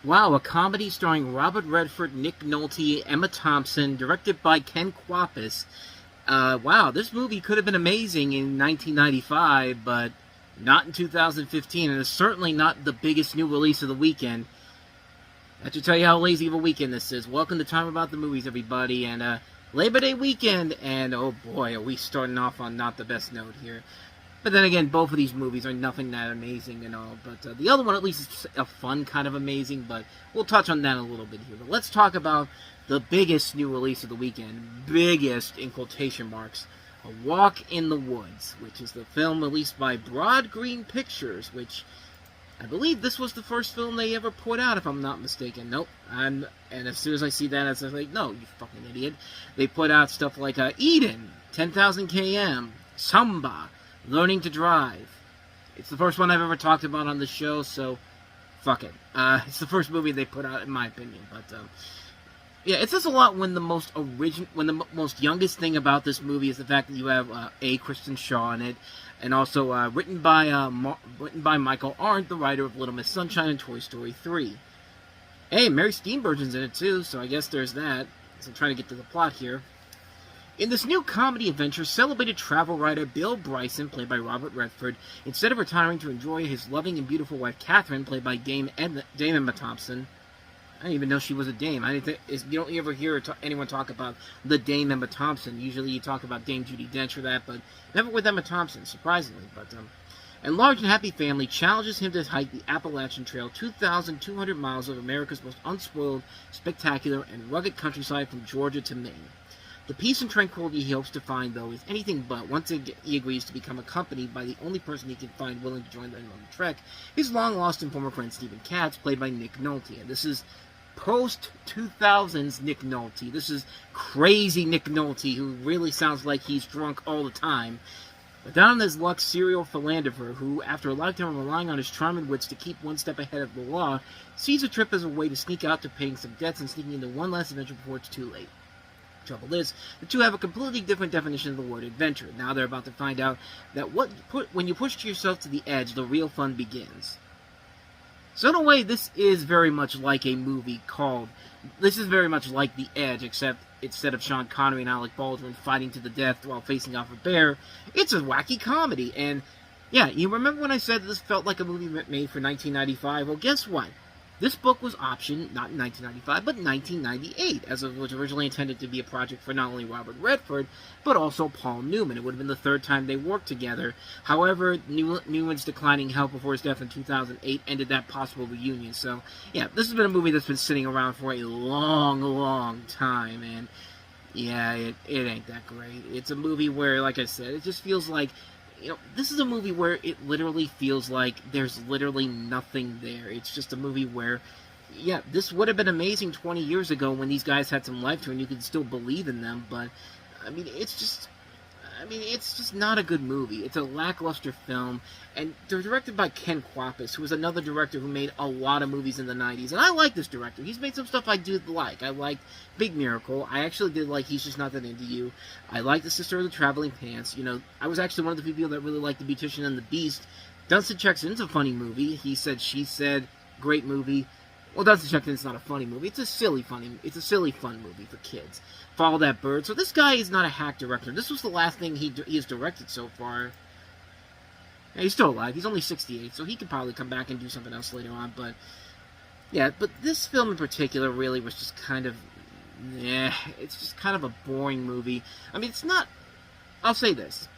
Wow, a comedy starring Robert Redford, Nick Nolte, Emma Thompson, directed by Ken Kwapis. Wow, this movie could have been amazing in 1995, but not in 2015, and it's certainly not the biggest new release of the weekend. That should tell you how lazy of a weekend this is. Welcome to Time About the Movies, everybody, and Labor Day weekend, and oh boy, are we starting off on not the best note here. But then again, both of these movies are nothing that amazing and all. But the other one, at least, is a fun kind of amazing. But we'll touch on that a little bit here. But let's talk about the biggest new release of the weekend. Biggest, in quotation marks. A Walk in the Woods, which is the film released by Broad Green Pictures, which I believe this was the first film they ever put out, if I'm not mistaken. Nope. And as soon as I see that, I was like, no, you fucking idiot. They put out stuff like Eden, 10,000 km, Samba, Learning to Drive. It's the first one I've ever talked about on the show, so fuck it. It's the first movie they put out, in my opinion. But yeah, it says a lot when the most youngest thing about this movie is the fact that you have Kristen Shaw in it, and also written by Michael Arndt, the writer of Little Miss Sunshine and Toy Story 3. Hey, Mary Steenburgen's in it too, so I guess there's that. So I'm trying to get to the plot here. In this new comedy adventure, celebrated travel writer Bill Bryson, played by Robert Redford, instead of retiring to enjoy his loving and beautiful wife Catherine, played by Dame Emma Thompson. I didn't even know she was a dame. You don't ever hear anyone talk about the Dame Emma Thompson. Usually you talk about Dame Judi Dench or that, but never with Emma Thompson, surprisingly. But and Large and Happy Family challenges him to hike the Appalachian Trail, 2,200 miles of America's most unspoiled, spectacular, and rugged countryside from Georgia to Maine. The peace and tranquility he hopes to find, though, is anything but once he agrees to become accompanied by the only person he can find willing to join them on the trek, his long-lost and former friend Stephen Katz, played by Nick Nolte. And this is post-2000s Nick Nolte. This is crazy Nick Nolte, who really sounds like he's drunk all the time. But down on his luck, serial philanderer, who, after a lifetime of relying on his charm and wits to keep one step ahead of the law, sees a trip as a way to sneak out to paying some debts and sneaking into one last adventure before it's too late. Trouble is, the two have a completely different definition of the word adventure. Now they're about to find out that when you push yourself to the edge, the real fun begins. So in a way, this is very much like a movie called... This is very much like The Edge, except instead of Sean Connery and Alec Baldwin fighting to the death while facing off a bear, it's a wacky comedy. And yeah, you remember when I said this felt like a movie made for 1995? Well, guess what? This book was optioned, not in 1995, but 1998, as it was originally intended to be a project for not only Robert Redford, but also Paul Newman. It would have been the third time they worked together. However, Newman's declining health before his death in 2008 ended that possible reunion. So, yeah, this has been a movie that's been sitting around for a long, long time, and yeah, it ain't that great. It's a movie where, like I said, it just feels like... You know, this is a movie where it literally feels like there's literally nothing there. It's just a movie where, yeah, this would have been amazing 20 years ago when these guys had some life to them and you could still believe in them, but, I mean, it's just not a good movie. It's a lackluster film, and they're directed by Ken Kwapis, who is another director who made a lot of movies in the 90s, and I like this director. He's made some stuff I do like. I liked Big Miracle. I actually did like He's Just Not That Into You. I like The Sister of the Traveling Pants. You know, I was actually one of the people that really liked The Beautician and the Beast. Dunstan Checks In's a funny movie. He Said, She Said, great movie. Well, Dunstan Checks In's not a funny movie. It's a silly, fun movie for kids. Follow That Bird. So this guy is not a hack director. This was the last thing he has directed so far. Yeah, he's still alive. He's only 68, so he could probably come back and do something else later on. But yeah, but this film in particular really was just kind of, it's just kind of a boring movie. I mean, it's not. I'll say this.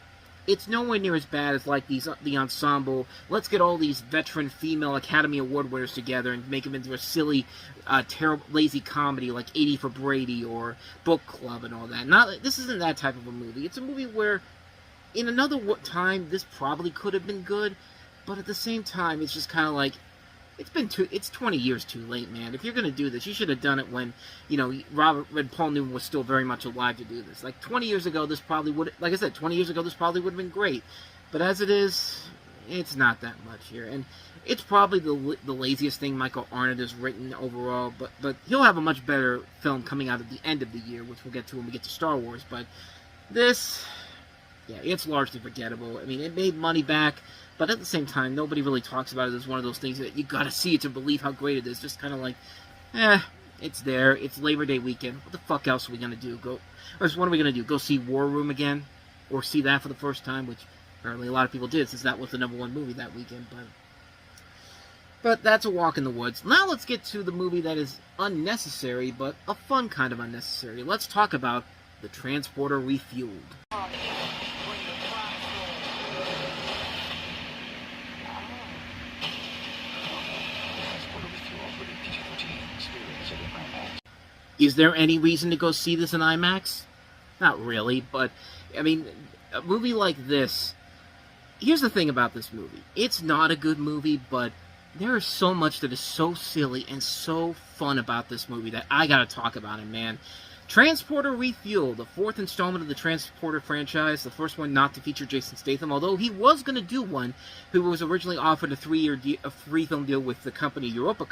It's nowhere near as bad as like the ensemble. Let's get all these veteran female Academy Award winners together and make them into a silly, terrible, lazy comedy like 80 for Brady or Book Club and all that. This isn't that type of a movie. It's a movie where, in another time, this probably could have been good, but at the same time, it's just kind of like, it's 20 years too late, man. If you're going to do this, you should have done it when, you know, Paul Newman was still very much alive to do this. Like, 20 years ago, this probably would, like I said, 20 years ago, this probably would have been great. But as it is, it's not that much here. And it's probably the laziest thing Michael Arndt has written overall, but he'll have a much better film coming out at the end of the year, which we'll get to when we get to Star Wars. But this, yeah, it's largely forgettable. I mean, it made money back, But at the same time, nobody really talks about it as one of those things that you gotta see it to believe how great it is. Just kind of like, it's there. It's Labor Day weekend. What the fuck else are we gonna do? What are we gonna do? Go see War Room again? Or see that for the first time, which apparently a lot of people did, since that was the #1 movie that weekend. But that's a walk in the woods. Now let's get to the movie that is unnecessary, but a fun kind of unnecessary. Let's talk about The Transporter Refueled. Is there any reason to go see this in IMAX? Not really, but, I mean, a movie like this, here's the thing about this movie. It's not a good movie, but there is so much that is so silly and so fun about this movie that I gotta talk about it, man. Transporter Refueled, the 4th installment of the Transporter franchise, the first one not to feature Jason Statham, although he was going to do one, who was originally offered a 3-film deal with the company Europa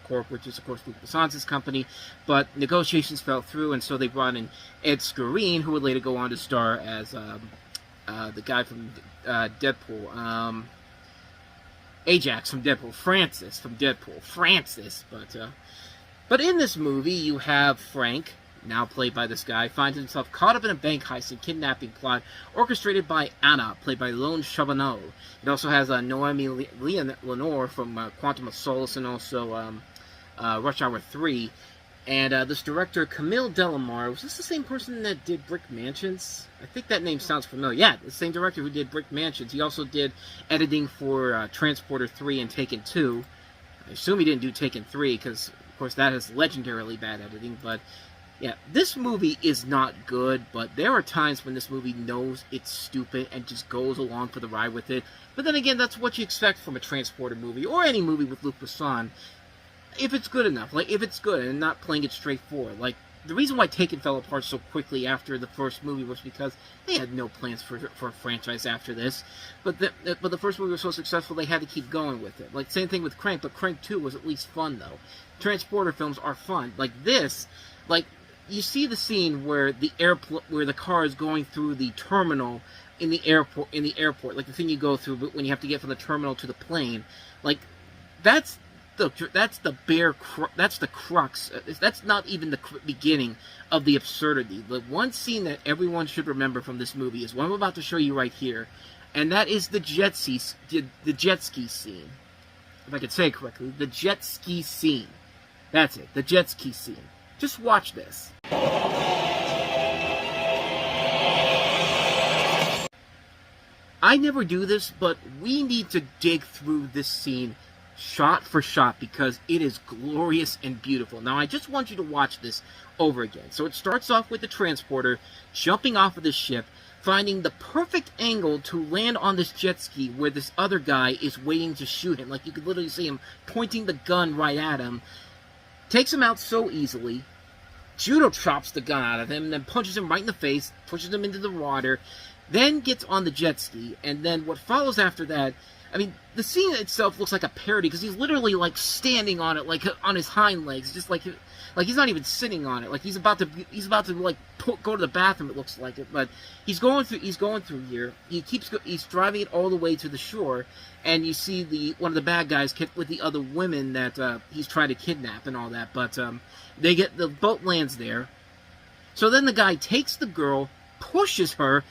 Corp, which is, of course, Luc Besson's company, but negotiations fell through, and so they brought in Ed Skrein, who would later go on to star as the guy from Deadpool, Ajax from Deadpool, Francis from Deadpool, but in this movie, you have Frank, now played by this guy, finds himself caught up in a bank heist and kidnapping plot orchestrated by Anna, played by Lone Charbonneau. It also has Noemi Lenore from Quantum of Solace and also Rush Hour 3. And this director, Camille Delamare, was this the same person that did Brick Mansions? I think that name sounds familiar. Yeah, the same director who did Brick Mansions. He also did editing for Transporter 3 and Taken 2. I assume he didn't do Taken 3, because, of course, that has legendarily bad editing, but yeah, this movie is not good, but there are times when this movie knows it's stupid and just goes along for the ride with it. But then again, that's what you expect from a Transporter movie, or any movie with Luc Besson, if it's good enough. Like, if it's good and not playing it straightforward. Like, the reason why Taken fell apart so quickly after the first movie was because they had no plans for a franchise after this. But the first movie was so successful, they had to keep going with it. Like, same thing with Crank, but Crank 2 was at least fun, though. Transporter films are fun. Like, this, like, you see the scene where where the car is going through the terminal in the airport, like the thing you go through when you have to get from the terminal to the plane. Like, that's the crux. That's not even the beginning of the absurdity. The one scene that everyone should remember from this movie is what I'm about to show you right here, and that is the jet ski scene. If I could say it correctly, the jet ski scene. That's it, the jet ski scene. Just watch this. I never do this, but we need to dig through this scene shot for shot because it is glorious and beautiful. Now, I just want you to watch this over again. So it starts off with the transporter jumping off of the ship, finding the perfect angle to land on this jet ski where this other guy is waiting to shoot him. Like, you could literally see him pointing the gun right at him. Takes him out so easily. Judo chops the gun out of him, and then punches him right in the face, pushes him into the water, then gets on the jet ski, and then what follows after that, I mean, the scene itself looks like a parody, because he's literally, like, standing on it, like, on his hind legs, just like he's not even sitting on it, like, he's about to, like, go to the bathroom, it looks like it, but he's going through here, he's driving it all the way to the shore, and you see one of the bad guys with the other women that, he's trying to kidnap and all that, but, the boat lands there, so then the guy takes the girl, pushes her,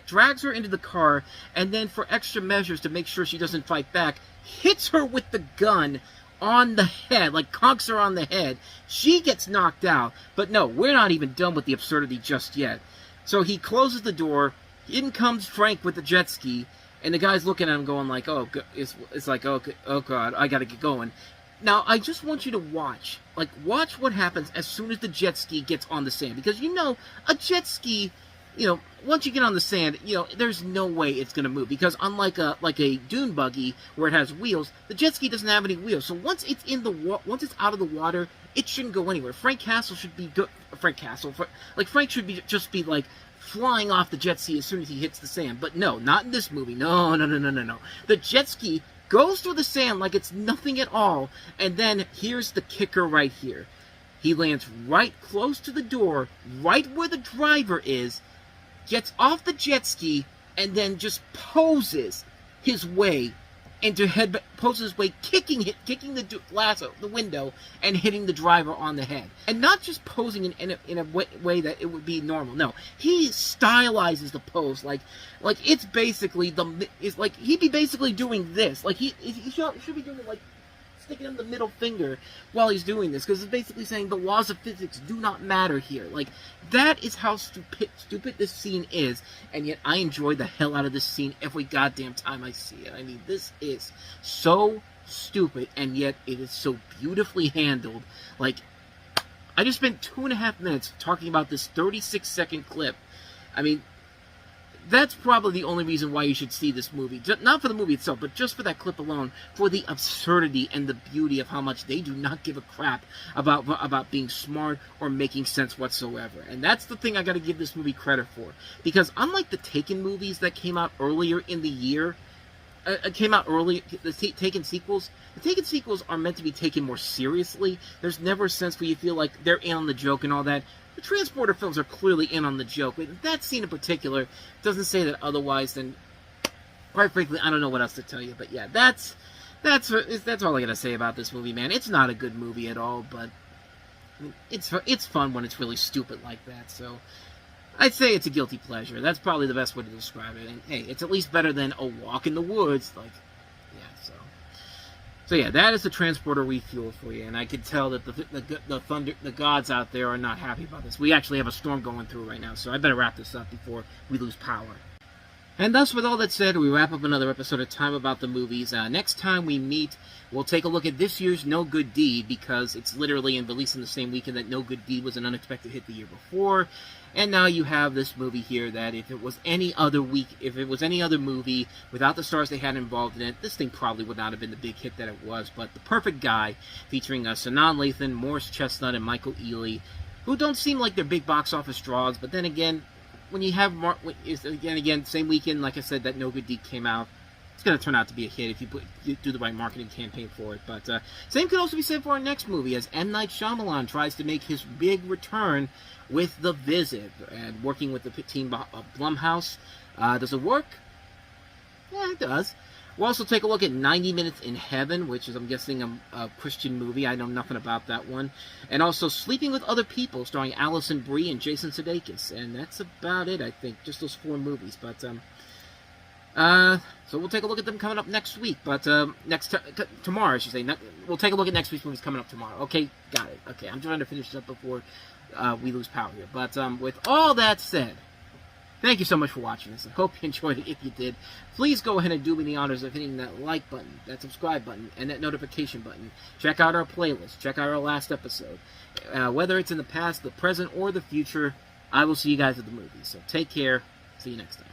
drags her into the car, and then for extra measures to make sure she doesn't fight back, hits her with the gun on the head, like conks her on the head. She gets knocked out, but no, we're not even done with the absurdity just yet. So he closes the door, in comes Frank with the jet ski, and the guy's looking at him going like, oh, it's like, oh God, I gotta get going. Now, I just want you to watch what happens as soon as the jet ski gets on the sand, because a jet ski, once you get on the sand, there's no way it's going to move, because unlike a dune buggy where it has wheels, the jet ski doesn't have any wheels. So once it's out of the water, it shouldn't go anywhere. Frank should be just be like flying off the jet ski as soon as he hits the sand. But no, not in this movie. No. The jet ski goes through the sand like it's nothing at all, and then here's the kicker right here. He lands right close to the door, right where the driver is, gets off the jet ski, and then just poses his way into post his way, kicking the glass out the window and hitting the driver on the head, and not just posing in a way that it would be normal. No, he stylizes the pose like it's basically he'd be basically doing this, like he should be doing it like sticking him the middle finger while he's doing this, because it's basically saying the laws of physics do not matter here. Like, that is how stupid this scene is, and yet I enjoy the hell out of this scene every goddamn time I see it. I mean, this is so stupid, and yet it is so beautifully handled. Like, I just spent 2.5 minutes talking about this 36-second clip. I mean, that's probably the only reason why you should see this movie. Not for the movie itself, but just for that clip alone, for the absurdity and the beauty of how much they do not give a crap about being smart or making sense whatsoever. And that's the thing I gotta give this movie credit for. Because unlike the Taken movies that came out earlier in the year, the Taken sequels are meant to be taken more seriously. There's never a sense where you feel like they're in on the joke and all that. The Transporter films are clearly in on the joke, but that scene in particular doesn't say that otherwise. Then, quite frankly, I don't know what else to tell you. But yeah, that's all I gotta say about this movie, man. It's not a good movie at all, but I mean, it's fun when it's really stupid like that. So I'd say it's a guilty pleasure. That's probably the best way to describe it. And hey, it's at least better than A Walk in the Woods. Like, yeah, so yeah, that is the Transporter refuel for you, and I can tell that the gods out there are not happy about this. We actually have a storm going through right now, so I better wrap this up before we lose power. And thus, with all that said, we wrap up another episode of Time About the Movies. Next time we meet, we'll take a look at this year's No Good Deed, because it's literally released in the same weekend that No Good Deed was an unexpected hit the year before. And now you have this movie here that if it was any other movie without the stars they had involved in it, this thing probably would not have been the big hit that it was. But The Perfect Guy, featuring Sanaa Lathan, Morris Chestnut, and Michael Ealy, who don't seem like they're big box office draws, but then again, when you have same weekend, like I said, that No Good Deed came out, it's going to turn out to be a hit if you do the right marketing campaign for it. But same could also be said for our next movie, as M. Night Shyamalan tries to make his big return with The Visit, and working with the team of Blumhouse. Does it work? Yeah, it does. We'll also take a look at 90 Minutes in Heaven, which is, I'm guessing, a Christian movie. I know nothing about that one. And also Sleeping with Other People, starring Alison Brie and Jason Sudeikis. And that's about it, I think. Just those 4 movies. But, so we'll take a look at them coming up next week. But, tomorrow, I should say. We'll take a look at next week's movies coming up tomorrow. Okay, got it. Okay, I'm trying to finish this up before we lose power here. But, with all that said, thank you so much for watching this. I hope you enjoyed it. If you did, please go ahead and do me the honors of hitting that like button, that subscribe button, and that notification button. Check out our playlist. Check out our last episode. Whether it's in the past, the present, or the future, I will see you guys at the movies. So take care. See you next time.